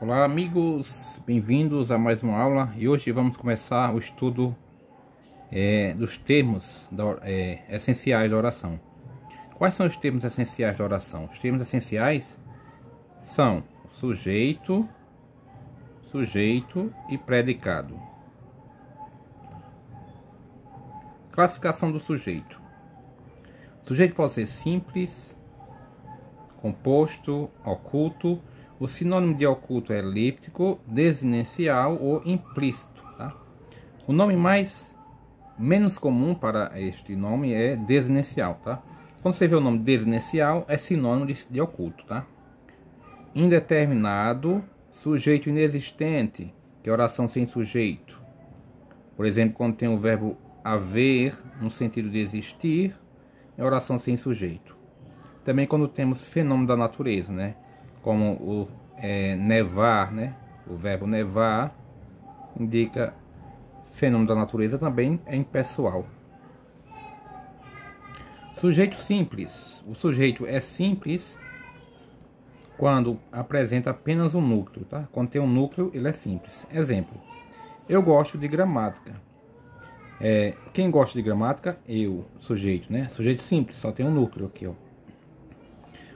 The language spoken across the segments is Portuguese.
Olá amigos, bem-vindos a mais uma aula e hoje vamos começar o estudo dos termos essenciais da oração. Quais são os termos essenciais da oração? Os termos essenciais são sujeito, e predicado. Classificação do sujeito. O sujeito pode ser simples, composto, oculto. O sinônimo de oculto é elíptico, desinencial ou implícito. Tá? O nome menos comum para este nome é desinencial. Tá? Quando você vê o nome desinencial, é sinônimo de oculto. Tá? Indeterminado, sujeito inexistente, que é oração sem sujeito. Por exemplo, quando tem o verbo haver, no sentido de existir, é oração sem sujeito. Também quando temos fenômeno da natureza, né? Como o nevar, né? O verbo nevar indica fenômeno da natureza, também é impessoal. Sujeito simples. O sujeito é simples quando apresenta apenas um núcleo, tá? Quando tem um núcleo, ele é simples. Exemplo: eu gosto de gramática. Quem gosta de gramática? Eu, sujeito, né? Sujeito simples, só tem um núcleo aqui, ó.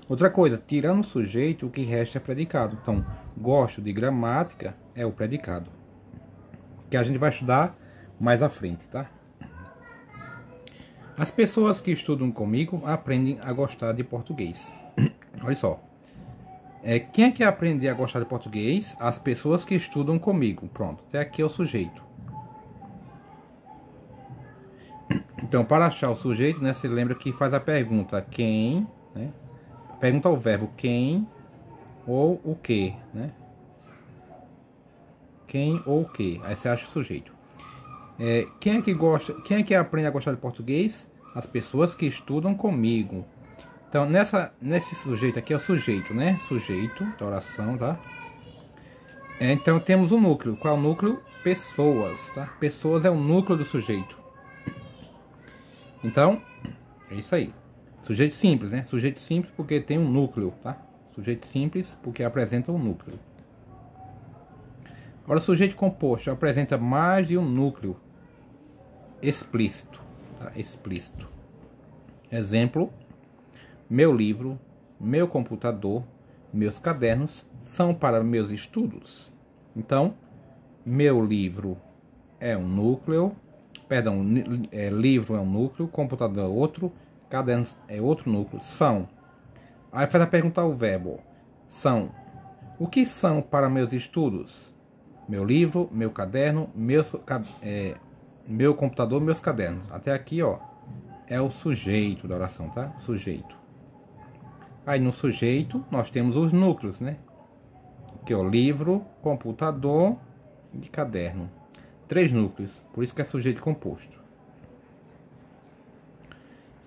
Outra coisa, tirando o sujeito, o que resta é predicado. Então, gosto de gramática é o predicado, que a gente vai estudar mais à frente, tá? As pessoas que estudam comigo aprendem a gostar de português. Olha só. Quem é que aprende a gostar de português? As pessoas que estudam comigo. Pronto, até aqui é o sujeito. Então, para achar o sujeito, né, você lembra que faz a pergunta quem, né? Pergunta o verbo quem ou o que, né? Quem ou o que. Aí você acha o sujeito. Quem é que aprende a gostar de português? As pessoas que estudam comigo. Então, nesse sujeito aqui é o sujeito, né? Sujeito da oração, tá? Então, temos um núcleo. Qual é o núcleo? Pessoas, tá? Pessoas é o núcleo do sujeito. Então, é isso aí. Sujeito simples, né? Sujeito simples porque tem um núcleo, tá? Sujeito simples porque apresenta um núcleo. Agora, sujeito composto apresenta mais de um núcleo explícito, tá? Explícito. Exemplo: meu livro, meu computador, meus cadernos são para meus estudos. Então, meu livro é um núcleo, perdão, livro é um núcleo, computador é outro, cadernos é outro núcleo. São. Aí faz a pergunta ao verbo. São. O que são para meus estudos? Meu livro, meu caderno, meu computador, meus cadernos. Até aqui, ó, é o sujeito da oração, tá? Sujeito. Aí no sujeito nós temos os núcleos, né? Que é o livro, computador e caderno. 3 núcleos. Por isso que é sujeito composto.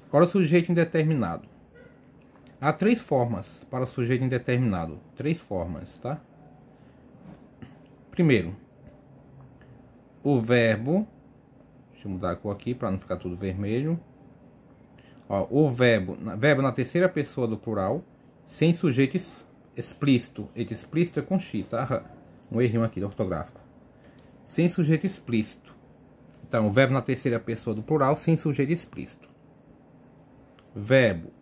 Agora o sujeito indeterminado. Há 3 formas para o sujeito indeterminado. 3 formas, tá? Primeiro, o verbo. Deixa eu mudar a cor aqui para não ficar tudo vermelho. Ó, o verbo na terceira pessoa do plural, sem sujeito explícito. Esse explícito é com X, tá? Um errinho aqui ortográfico. Sem sujeito explícito. Então, o verbo na terceira pessoa do plural, sem sujeito explícito. Verbo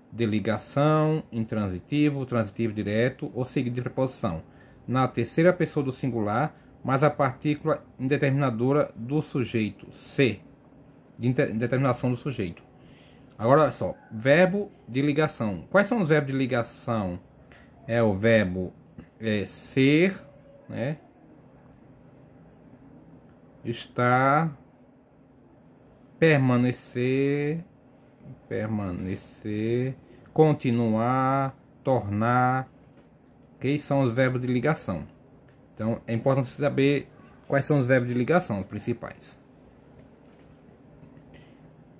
de ligação, intransitivo, transitivo direto ou seguido de preposição. Na terceira pessoa do singular, mas a partícula indeterminadora do sujeito. C. De indeterminação do sujeito. Agora, olha só. Verbo de ligação. Quais são os verbos de ligação? É o verbo ser, né? Estar, permanecer, continuar, tornar. Ok? São os verbos de ligação. Então, é importante você saber quais são os verbos de ligação, os principais.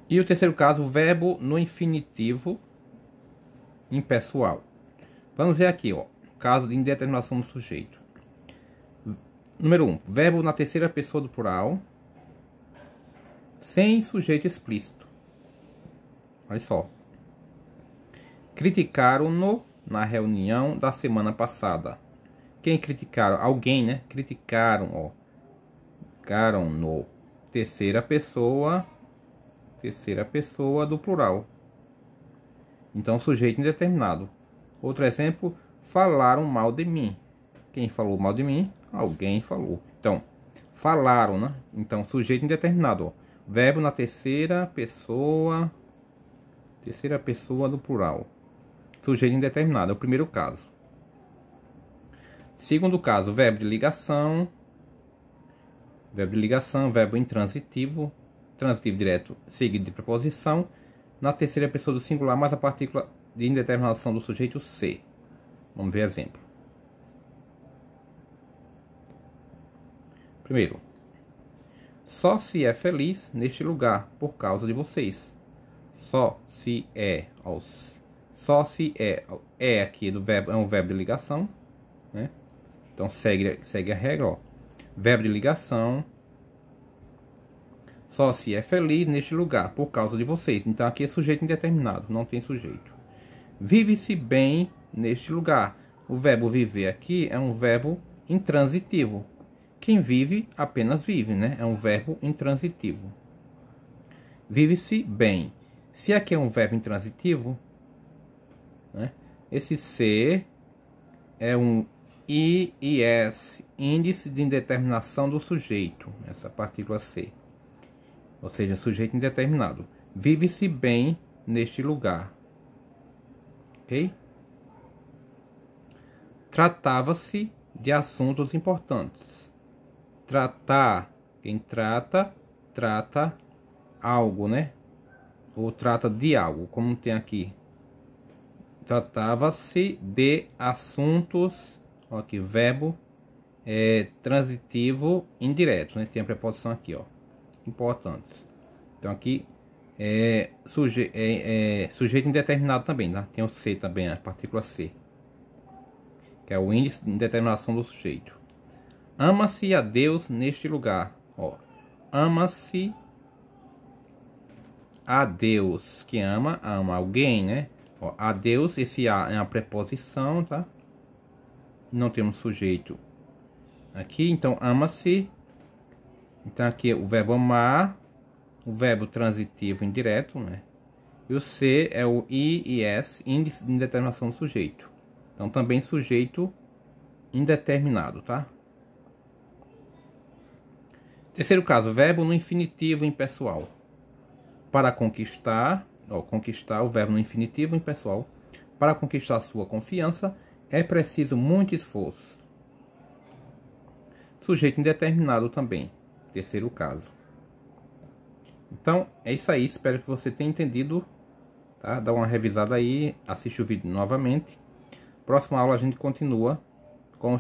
E o terceiro caso, o verbo no infinitivo impessoal. Vamos ver aqui, ó, caso de indeterminação do sujeito. Número 1. Verbo na terceira pessoa do plural, sem sujeito explícito. Olha só. Criticaram-no na reunião da semana passada. Quem criticaram? Alguém, né? Criticaram, ó. Criticaram no terceira pessoa do plural. Então, sujeito indeterminado. Outro exemplo, falaram mal de mim. Quem falou mal de mim? Alguém falou. Então, falaram, né? Então, sujeito indeterminado, ó. Verbo na terceira pessoa do plural. Sujeito indeterminado, é o primeiro caso. Segundo caso, verbo de ligação. Verbo intransitivo. Transitivo direto seguido de preposição. Na terceira pessoa do singular, mais a partícula de indeterminação do sujeito ser. Vamos ver exemplo. Primeiro. Só se é feliz neste lugar por causa de vocês. Só se é. Só se é. É aqui do verbo, é um verbo de ligação, né? Então segue a regra, ó. Verbo de ligação. Só se é feliz neste lugar por causa de vocês. Então aqui é sujeito indeterminado, não tem sujeito. Vive-se bem neste lugar. O verbo viver aqui é um verbo intransitivo. Quem vive apenas vive, né? É um verbo intransitivo. Vive-se bem. Se aqui é um verbo intransitivo, né? Esse ser é um IIS, índice de indeterminação do sujeito, essa partícula C. Ou seja, sujeito indeterminado. Vive-se bem neste lugar. Ok? Tratava-se de assuntos importantes. Tratar, quem trata algo, né? Ou trata de algo, como tem aqui. Tratava-se de assuntos, ó, aqui, verbo transitivo indireto, né? Tem a preposição aqui, ó, importantes. Então aqui sujeito indeterminado também, né? Tem o C também, a partícula C, que é o índice de indeterminação do sujeito. Ama-se a Deus neste lugar, ó. Ama-se a Deus, que ama alguém, né? Ó, a Deus, esse a é a preposição, tá? Não temos sujeito aqui, então ama-se. Então aqui o verbo amar, o verbo transitivo indireto, né? E o C é o IIS, índice de indeterminação do sujeito. Então também sujeito indeterminado, tá? Terceiro caso, verbo no infinitivo impessoal. Para conquistar, ó, conquistar, o verbo no infinitivo impessoal. Para conquistar sua confiança, é preciso muito esforço. Sujeito indeterminado também. Terceiro caso. Então, é isso aí. Espero que você tenha entendido. Tá? Dá uma revisada aí. Assiste o vídeo novamente. Próxima aula a gente continua com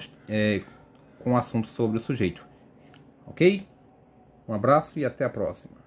o assunto sobre o sujeito. Ok? Um abraço e até a próxima.